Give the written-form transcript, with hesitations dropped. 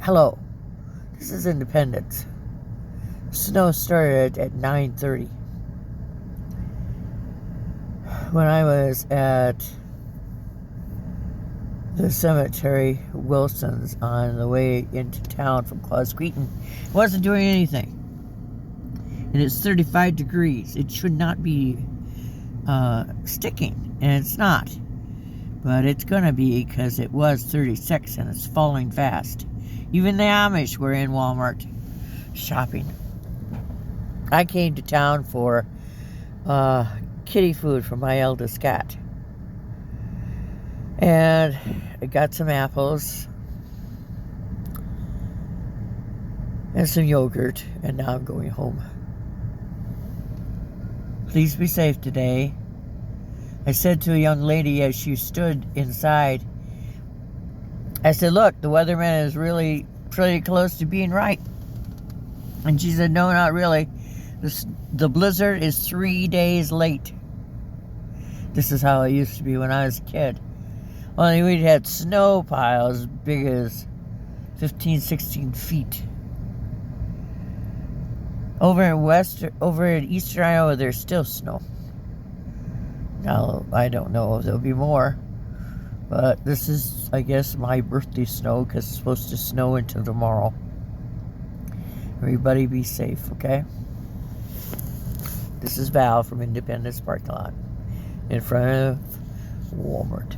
Hello, this is Independence. Snow started at 9:30. When I was at the cemetery, Wilson's, on the way into town from Closqueton, it wasn't doing anything. And it's 35 degrees. It should not be sticking, and it's not. But it's going to be, because it was 36 and it's falling fast. Even the Amish were in Walmart shopping. I came to town for kitty food for my eldest cat. And I got some apples and some yogurt, and now I'm going home. Please be safe today. I said to a young lady as she stood inside, I said, look, the weatherman is really pretty close to being right. And she said, no, not really. The blizzard is 3 days late. This is how it used to be when I was a kid. Only we'd had snow piles big as 15, 16 feet. Over in eastern Iowa, there's still snow. Now, I don't know if there'll be more. But this is, I guess, my birthday snow, because it's supposed to snow into tomorrow. Everybody be safe, okay? This is Val from Independence Parking Lot in front of Walmart.